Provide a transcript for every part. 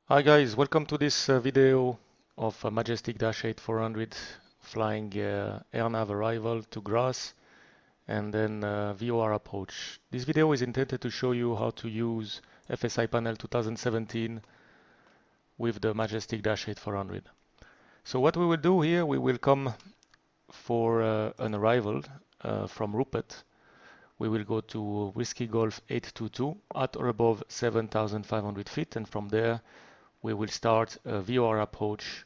Hi guys, welcome to this video of Majestic Dash8-400 flying air-nav arrival to grass and then VOR approach. This video is intended to show you how to use FSiPanel 2017 with the Majestic Dash8-400. So what we will do here, we will come for an arrival from Rupert. We will go to Whiskey Golf 822 at or above 7,500 feet, and from there we will start a VOR approach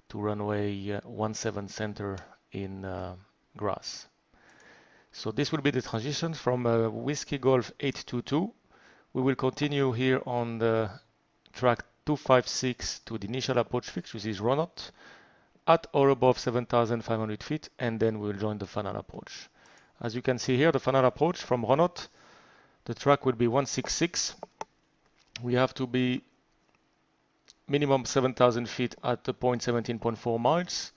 to runway 17 center in grass. So this will be the transition from Whiskey Golf 822. We will continue here on the track 256 to the initial approach fix, which is run-out at or above 7,500 feet, and then we will join the final approach. As you can see here, the final approach from run-out, the track will be 166. We have to be minimum 7,000 feet at the point 17.4 miles,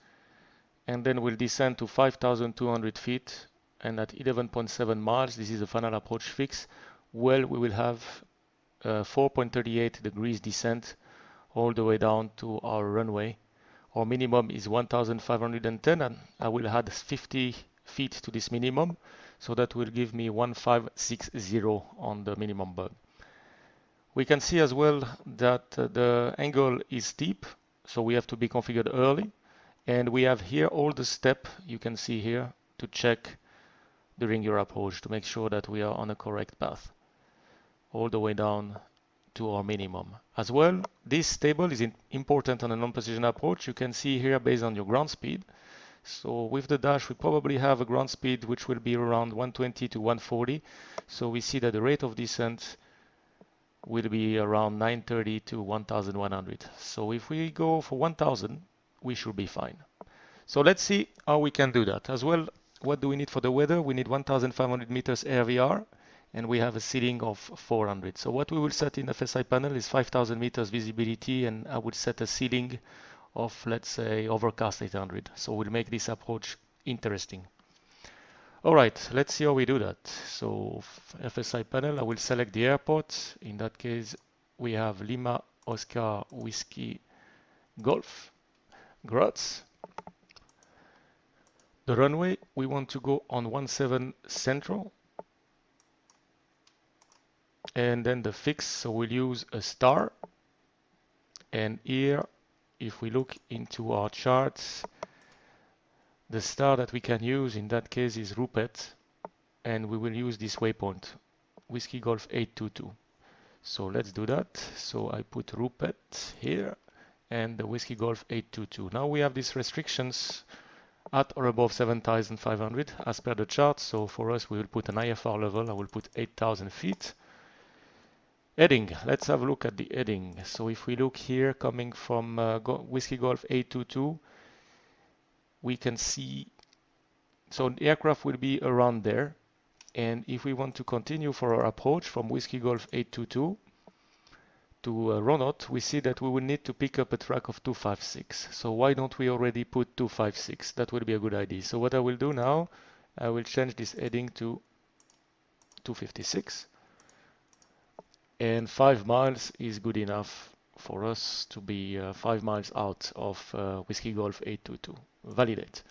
and then we'll descend to 5,200 feet, and at 11.7 miles, this is the final approach fix. Well, we will have 4.38 degrees descent all the way down to our runway. Our minimum is 1,510, and I will add 50 feet to this minimum, so that will give me 1,560 on the minimum bug. We can see as well that the angle is steep, so we have to be configured early. And we have here all the steps you can see here to check during your approach to make sure that we are on a correct path all the way down to our minimum. As well, this table is important on a non-precision approach. You can see here based on your ground speed. So with the Dash, we probably have a ground speed which will be around 120 to 140. So we see that the rate of descent will be around 930 to 1100. So if we go for 1000, we should be fine. So let's see how we can do that. As well, what do we need for the weather? We need 1500 meters ARVR, and we have a ceiling of 400. So what we will set in FSiPanel is 5000 meters visibility, and I would set a ceiling of, let's say, overcast 800. So we'll make this approach interesting. All right, let's see how we do that. So FSiPanel, I will select the airport. In that case, we have Lima, Oscar, Whiskey, Golf, Graz. The runway, we want to go on 17 Central. And then the fix, so we'll use a star. And here, if we look into our charts, the star that we can use in that case is Rupert, and we will use this waypoint, Whiskey Golf 822. So let's do that. So I put Rupert here and the Whiskey Golf 822. Now we have these restrictions at or above 7,500 as per the chart. So for us, we will put an IFR level. I will put 8,000 feet. Heading, let's have a look at the heading. So if we look here coming from Whiskey Golf 822, we can see, so the aircraft will be around there. And if we want to continue for our approach from Whiskey Golf 822 to run-out, we see that we will need to pick up a track of 256. So why don't we already put 256? That would be a good idea. So what I will do now, I will change this heading to 256. And 5 miles is good enough for us to be 5 miles out of Whiskey Golf 822. Validate.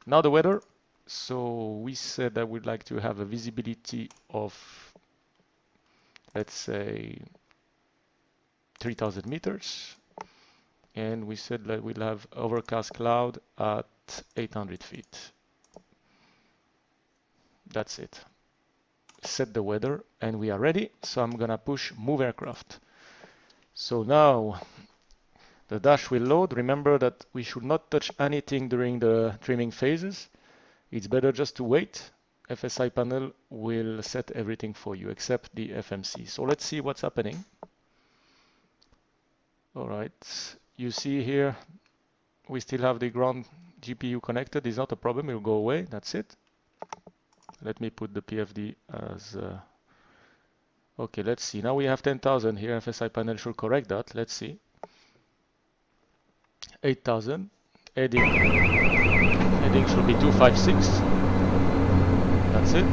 Now the weather. So we said that we'd like to have a visibility of, let's say, 3,000 meters. And we said that we'll have overcast cloud at 800 feet. That's it. Set the weather and we are ready. So I'm gonna push move aircraft. So now the Dash will load. Remember that we should not touch anything during the trimming phases. It's better just to wait. FSiPanel will set everything for you except the FMC. So let's see what's happening. All right, you see here we still have the ground GPU connected. It's not a problem, it will go away. That's it. Let me put the PFD as okay, let's see. Now we have 10,000 here. FSiPanel should correct that. Let's see. 8,000. Heading should be 256. That's it.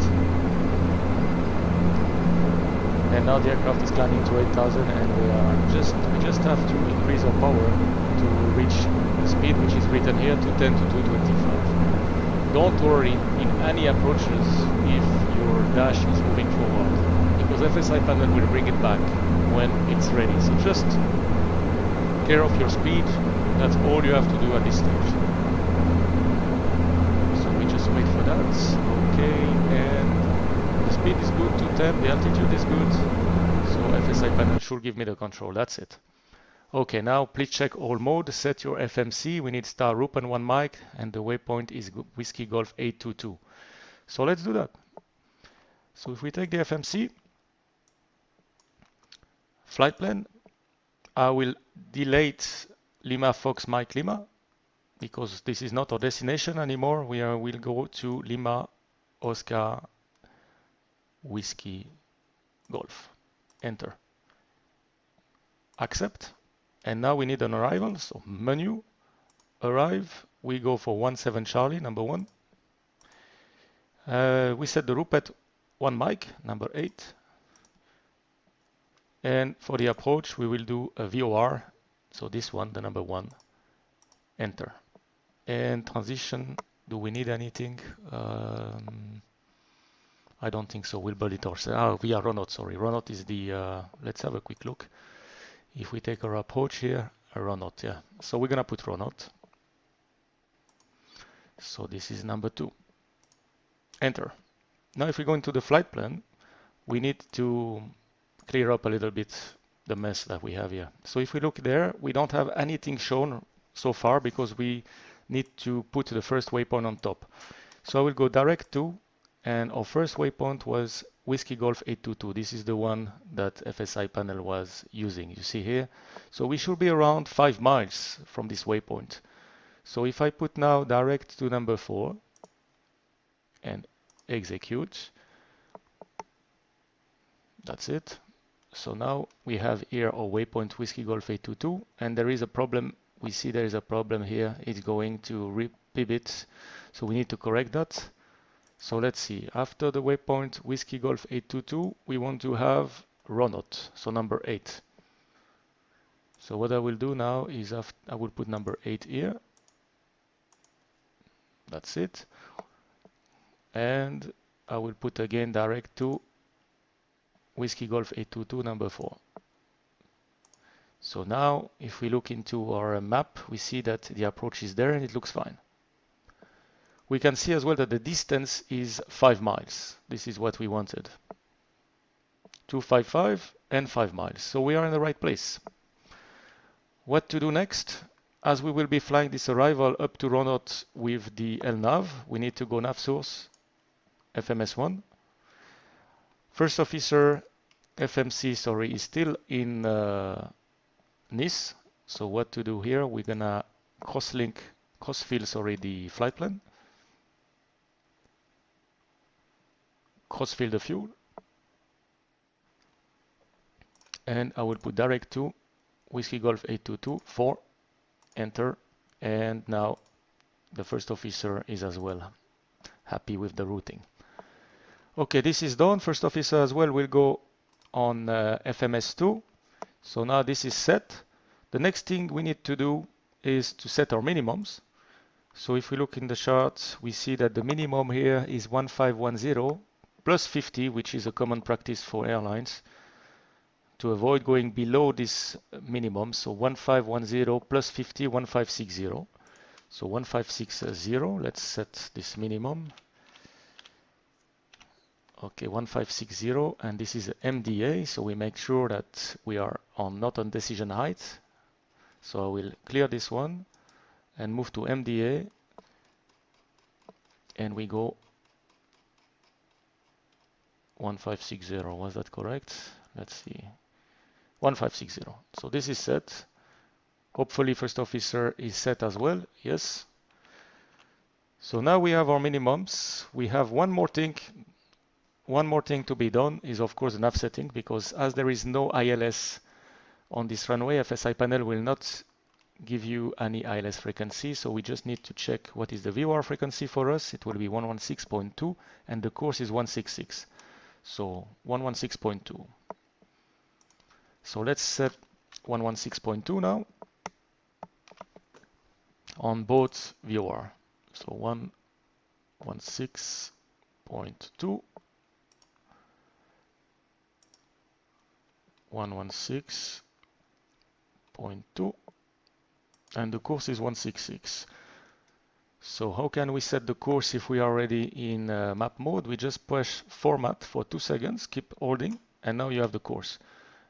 And now the aircraft is climbing to 8,000, and we just have to increase our power to reach the speed which is written here, 210 to 225. Don't worry in any approaches if your dash is moving forward, because FSiPanel will bring it back when it's ready. So just care of your speed. That's all you have to do at this stage. So we just wait for that. Okay, and the speed is good, 210, the altitude is good. So FSiPanel should give me the control, that's it. Okay, now please check all mode, set your FMC. We need star roop and 1 mic, and the waypoint is Whiskey Golf 822. So let's do that. So if we take the FMC, flight plan, I will delete Lima Fox Mike Lima, because this is not our destination anymore. We'll go to Lima Oscar Whiskey Golf. Enter. Accept. And now we need an arrival. So menu, arrive. We go for 17 Charlie, number 1. We set the roop at 1 mic, number 8. And for the approach, we will do a VOR. So this one, the number 1. Enter. And transition, do we need anything? I don't think so. We'll build it ourselves. We are run out, sorry. Run out is the, let's have a quick look. If we take our approach here, a run out, yeah. So we're gonna put run out. So this is number 2. Enter. Now if we go into the flight plan, we need to clear up a little bit the mess that we have here. So if we look there, we don't have anything shown so far because we need to put the first waypoint on top. So I will go direct to, and our first waypoint was Whiskey Golf 822. This is the one that FSiPanel was using, you see here. So we should be around 5 miles from this waypoint. So if I put now direct to number 4 and execute, that's it. So now we have here our waypoint Whiskey Golf 822, and there is a problem. We see there is a problem here. It's going to repivot, so we need to correct that. So let's see, after the waypoint Whiskey Golf 822, we want to have run out, so number 8. So what I will do now is I will put number 8 here. That's it. And I will put again direct to Whiskey Golf 822 number 4. So now if we look into our map, we see that the approach is there and it looks fine. We can see as well that the distance is 5 miles. This is what we wanted. 255 and 5 miles. So we are in the right place. What to do next? As we will be flying this arrival up to run out with the LNAV, we need to go nav source, FMS1. First officer, FMC, sorry, is still in Nice. So what to do here? We're gonna crossfill, sorry, the flight plan. Crossfill the fuel. And I will put direct to Whiskey Golf 822 4. Enter. And now the first officer is as well happy with the routing. Okay, this is done. First officer as well will go on FMS2. So now this is set. The next thing we need to do is to set our minimums. So if we look in the charts, we see that the minimum here is 1510 plus 50, which is a common practice for airlines, to avoid going below this minimum. So 1510 plus 50, 1560. So 1560, let's set this minimum. Okay, 1560, and this is MDA, so we make sure that we are not on decision height. So I will clear this one and move to MDA, and we go 1560. Was that correct? Let's see. 1560. So this is set. Hopefully first officer is set as well. Yes. So now we have our minimums. We have one more thing. One more thing to be done is of course the nav setting, because as there is no ILS on this runway, FSiPanel will not give you any ILS frequency. So we just need to check what is the VOR frequency for us. It will be 116.2 and the course is 166. So 116.2. So let's set 116.2 now on both VOR. So 116.2, 116.2, and the course is 166. So how can we set the course if we are already in map mode? We just push format for 2 seconds, keep holding, and now you have the course.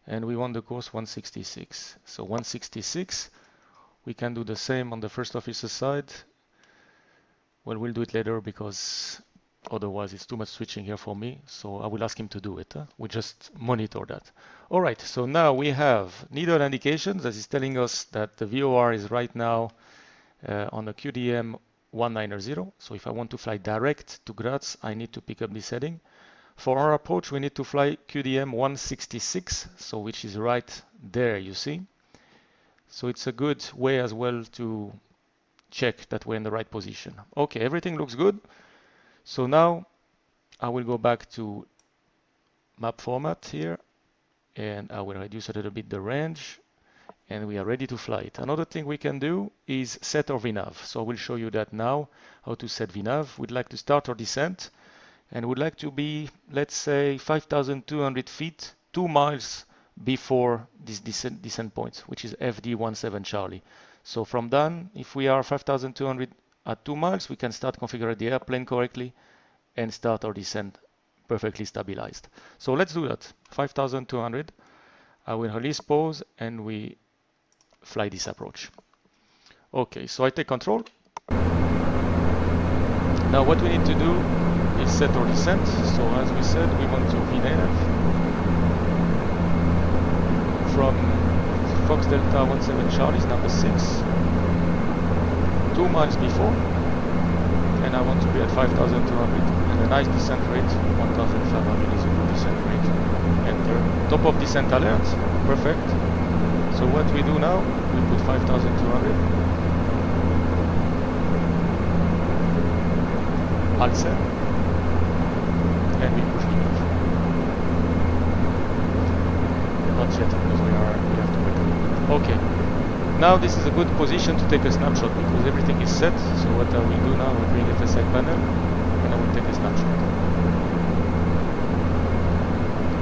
And we want the course 166. So 166, we can do the same on the first officer side. Well, we'll do it later because otherwise it's too much switching here for me. So I will ask him to do it. We just monitor that. All right, so now we have needle indications that is telling us that the VOR is right now on the QDM 190. So if I want to fly direct to Graz, I need to pick up this heading. For our approach, we need to fly QDM 166, so which is right there, you see. So it's a good way as well to check that we're in the right position. Okay, everything looks good. So now I will go back to map format here, and I will reduce a little bit the range, and we are ready to fly it. Another thing we can do is set our VNAV. So I will show you that now, how to set VNAV. We'd like to start our descent, and would like to be, let's say, 5,200 feet, 2 miles before this descent point, which is FD17 Charlie. So from then, if we are 5,200 at 2 miles, we can start configuring the airplane correctly and start our descent perfectly stabilized. So let's do that. 5,200. I will release pause and we fly this approach. Okay, so I take control. Now what we need to do is set our descent. So as we said, we want to VNAV from Fox Delta 17 Charlie is number 6, 2 miles before, and I want to be at 5,200, and a nice descent rate, 1,500 is a good descent rate. Enter. Top of descent alert, perfect. So what we do now, we put 5,200, alt set, and we push VNAV. Not yet, because we have to wait a little bit. Okay, now this is a good position to take a snapshot because everything is set. So what I will do now, I will bring FSiPanel and I will take a snapshot.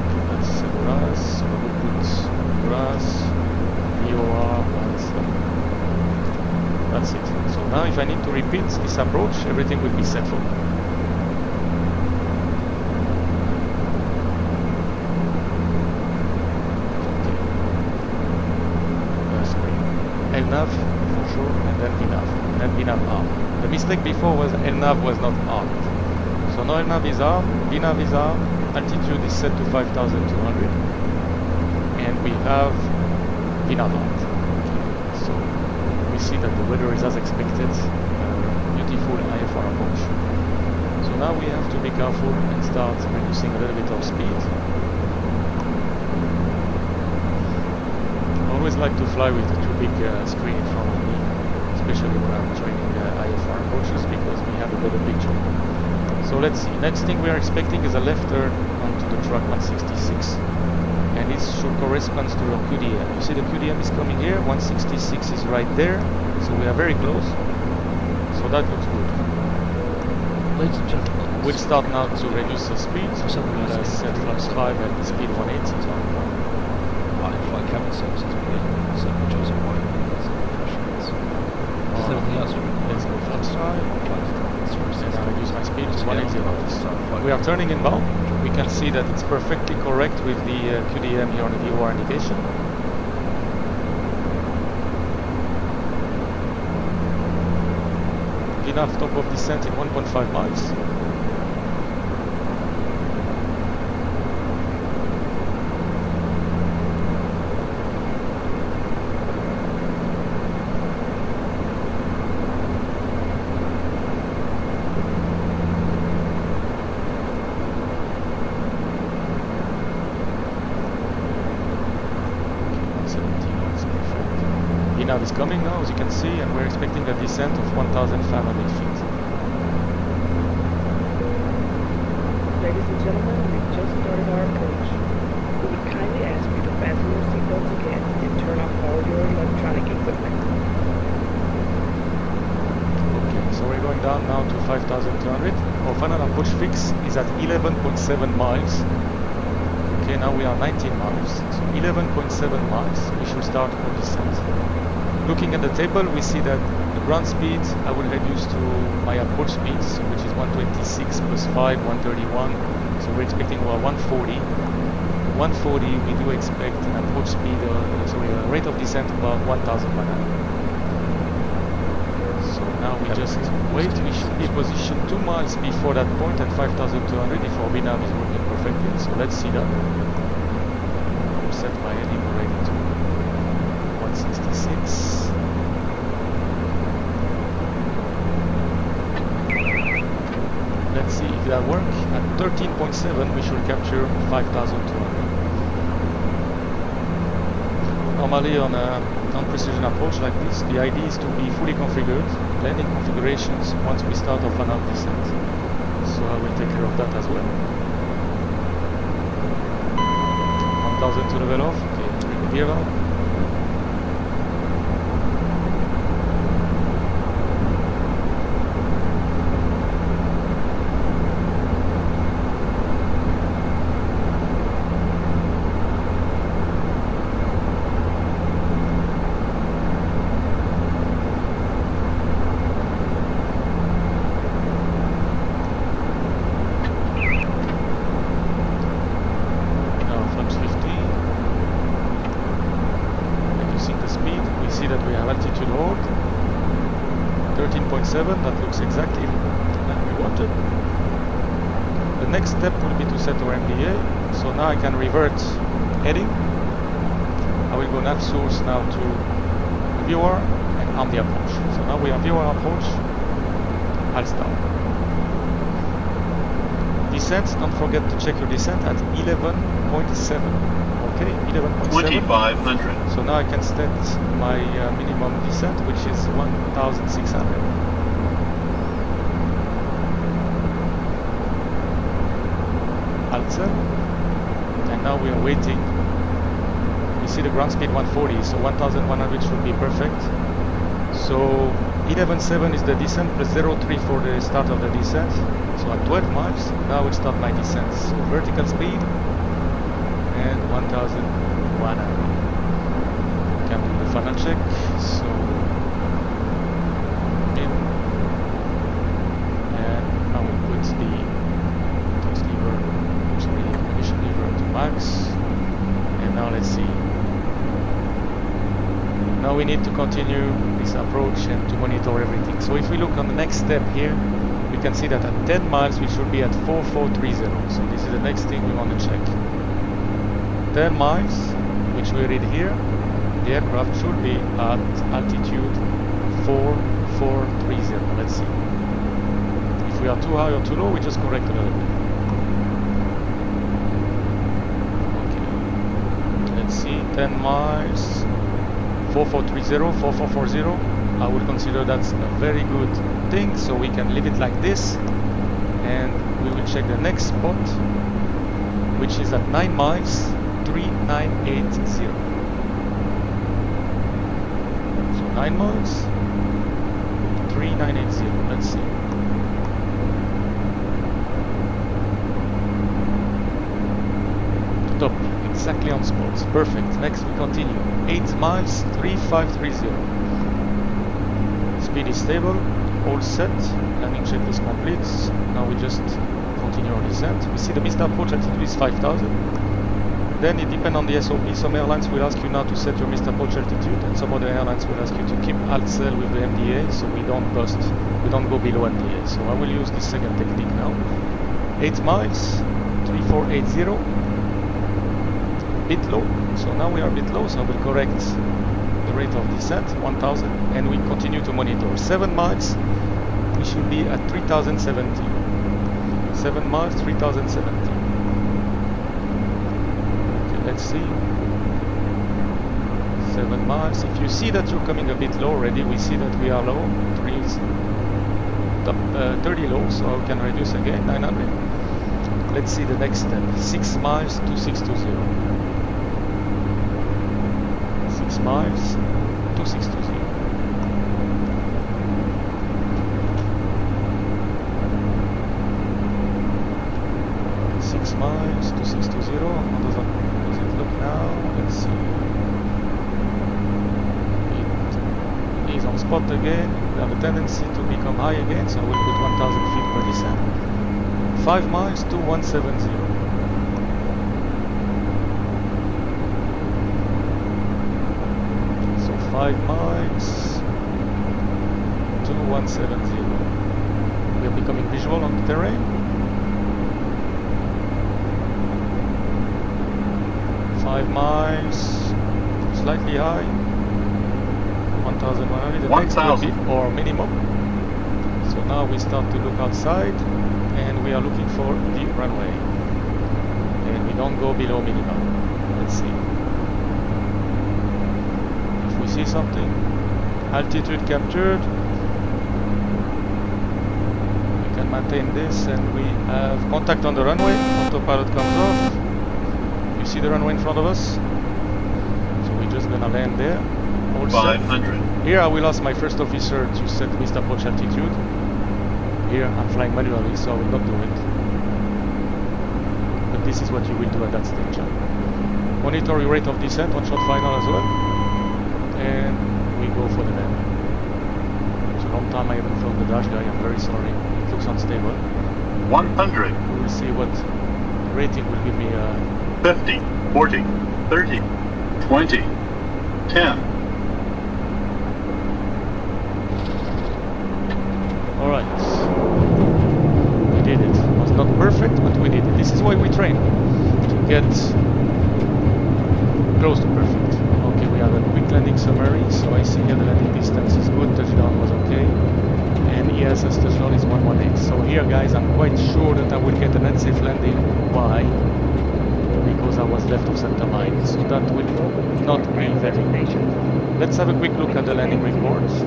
Okay, that's grass, so I will put grass, VOR, that's it. So now if I need to repeat this approach, everything will be set for me. LNAV for sure, and then VNAV, and then VNAV arm. The mistake before was LNAV was not armed. So now LNAV is armed, VNAV is armed, altitude is set to 5,200, and we have VNAV armed. So we see that the weather is as expected, beautiful IFR approach. So now we have to be careful and start reducing a little bit of speed. I always like to fly with the too big screen in front of me, especially when I'm training IFR approaches, because we have a better picture. So let's see. Next thing we are expecting is a left turn onto the track 166, and this should correspond to our QDM. You see the QDM is coming here, 166 is right there, so we are very close. So that looks good. Ladies and gentlemen, we'll start now to reduce the speed. Set flaps 5 at the speed 180. Flight cabin services, please. So Joseph White, pressure rates. Is there anything else? Let's go flaps 5. And I reduce my speed to 180 knots. We are turning inbound. We can see that it's perfectly correct with the QDM here on the VOR indication. Enough top of descent in 1.5 miles. VNAV is coming now, as you can see, and we're expecting a descent of 1,500 feet. Ladies and gentlemen, we've just started our approach. We would kindly ask you to fasten your seatbelts going down now to 5,200. Our final approach fix is at 11.7 miles. Okay, now we are 19 miles. So 11.7 miles, we should start our descent. Looking at the table, we see that the ground speed I will reduce to my approach speeds, which is 126 plus 5, 131. So we're expecting about 140. 140, we do expect an approach speed, a rate of descent about 1,100. So now we just wait. We should be positioned 2 miles before that point at 5,200 if our VNAV is working perfectly. So let's see that. I will set my heading already to 166. Let's see if that works. At 13.7 we should capture 5,200. Normally on a non-precision approach like this, the idea is to be fully configured, landing configurations once we start our final descent. So I will take care of that as well. 1,000 to level off, okay, bring the gear out. That looks exactly like we wanted. The next step will be to set our MDA. So now I can revert heading. I will go nav source now to viewer and on the approach. So now we have viewer approach. I'll start. Descent, don't forget to check your descent at 11.7. Okay, 11.7. 2,500. So now I can set my minimum descent, which is 1,600. And now we are waiting. We see the ground speed 140, so 1,100 should be perfect. So 11.7 is the descent plus 0.3 for the start of the descent. So at 12 miles, now we'll start my descent. So vertical speed and 1,100. Can do the final check. So in, and I will put the max, and now let's see. Now we need to continue this approach and to monitor everything. So if we look on the next step here, we can see that at 10 miles we should be at 4,430. So this is the next thing we want to check. 10 miles, which we read here, the aircraft should be at altitude 4,430. Let's see. If we are too high or too low, we just correct a little bit. 10 miles, 4,430, 4,440. I would consider that's a very good thing, so we can leave it like this, and we will check the next spot, which is at 9 miles, 3,980. So 9 miles, 3,980. Let's see. Top. Exactly on spots. Perfect. Next we continue. 8 miles, 3,530. Speed is stable. All set. Landing checklist complete. Now we just continue our descent. We see the missed approach altitude is 5,000. Then it depends on the SOP. Some airlines will ask you now to set your missed approach altitude, and some other airlines will ask you to keep alt cell with the MDA, so we don't bust. We don't go below MDA. So I will use this second technique now. 8 miles, 3,480. Bit low, so now we are a bit low, so I will correct the rate of descent 1,000, and we continue to monitor. 7 miles, we should be at 3,070. 7 miles, 3,070. Okay, let's see. 7 miles. If you see that you're coming a bit low already, we see that we are low. 30 low, so I can reduce again 900. Let's see the next step. 6 miles, 2,620. 6 miles, 2,620. spot again have a tendency to become high again, so I will put 1000 feet per descent. 5 miles to 170. So 5 miles to 170. We are becoming visual on the terrain. 5 miles, slightly high. 1100, the next will be our minimum. So now we start to look outside and we are looking for the runway. And we don't go below minimum. Let's see. If we see something, altitude captured, we can maintain this and we have contact on the runway. Autopilot comes off. You see the runway in front of us? So we're just gonna land there. 500. Here I will ask my first officer to set missed approach altitude. Here I'm flying manually, so I will not do it. But this is what you will do at that stage. Monitor your rate of descent on shot final as well. And we go for the land. It's a long time I haven't flown the Dash guy, I'm very sorry. It looks unstable. 100. We will see what rating will give me 50, 40, 30, 20, 10. Alright, we did it. It was not perfect, but we did it. This is why we train, to get close to perfect. Okay, we have a quick landing summary, so I see here the landing distance is good, touchdown was okay, and ESS touchdown is 118. So here guys, I'm quite sure that I will get an unsafe landing. Why? Because I was left of center line, so that will not be very good. Let's have a quick look at the landing reports.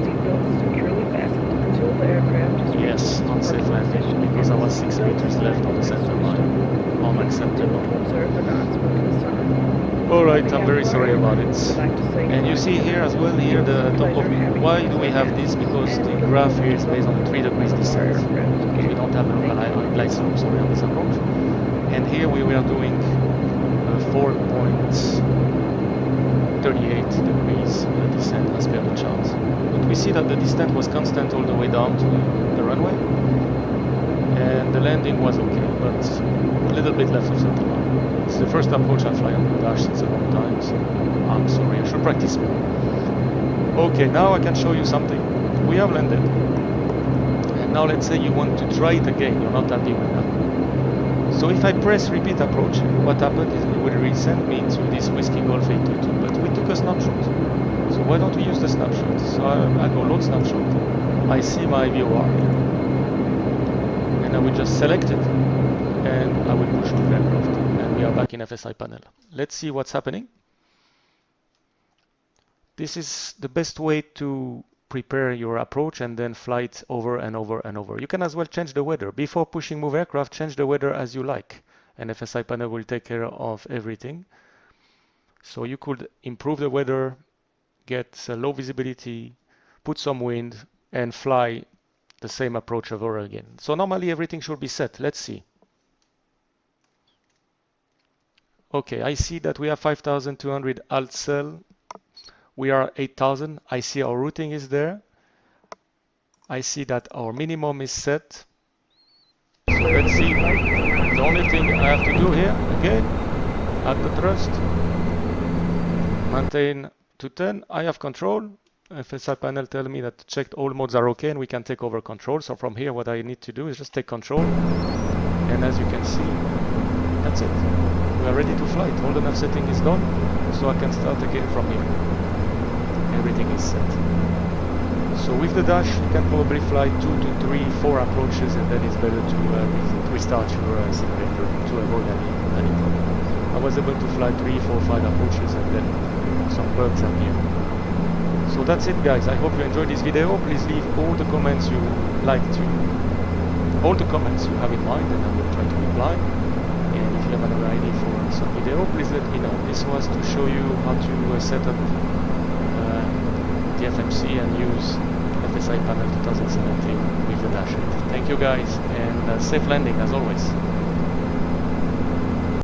Yes, unsafe landing, because I was 6 meters left on the center line. Unacceptable. Alright, I'm very sorry about it. And you see here as well, here the top of... Why do we have this? Because the graph here is based on 3 degrees descent. Because we don't have a local glide slope, sorry, on this approach. And here we were doing 4.38 degrees descent as per the chart. But we see that the descent was constant all the way down to the runway. And the landing was okay, but a little bit left of center line. It's the first approach I fly on the Dash since a long time, so I'm sorry, I should practice more. Okay, now I can show you something. We have landed. And now let's say you want to try it again, you're not happy with that. So if I press repeat approach, what happened is it will resend me to this Whiskey Golf 822, but we took a snapshot. So why don't we use the snapshot? So I go load snapshot, I see my VOR, and I will just select it, and I will push to aircraft, and we are back in FSiPanel. Let's see what's happening. This is the best way to prepare your approach and then fly it over and over and over. You can as well change the weather. Before pushing move aircraft, change the weather as you like, and FSiPanel will take care of everything. So you could improve the weather, get low visibility, put some wind, and fly the same approach over again. So normally everything should be set. Let's see. Okay, I see that we have 5,200 alt cell. We are 8,000. I see our routing is there. I see that our minimum is set. So let's see. The only thing I have to do here, again, add the thrust, maintain to 10. I have control. FSiPanel tell me that checked all modes are okay and we can take over control. So from here, what I need to do is just take control. And as you can see, that's it. We are ready to fly. All the nav setting is done. So I can start again from here. Everything is set. So with the Dash, you can probably fly 2 to 3, 4 approaches, and then it's better to restart your simulator to avoid any problem. I was able to fly 3, 4, 5 approaches, and then some bugs appear. So that's it, guys. I hope you enjoyed this video. Please leave all the comments you all the comments you have in mind, and I will try to reply. And if you have another idea for some video, please let me know. This was to show you how to set up the FMC and use FSiPanel 2017 with the Dash8. Thank you guys, and safe landing as always.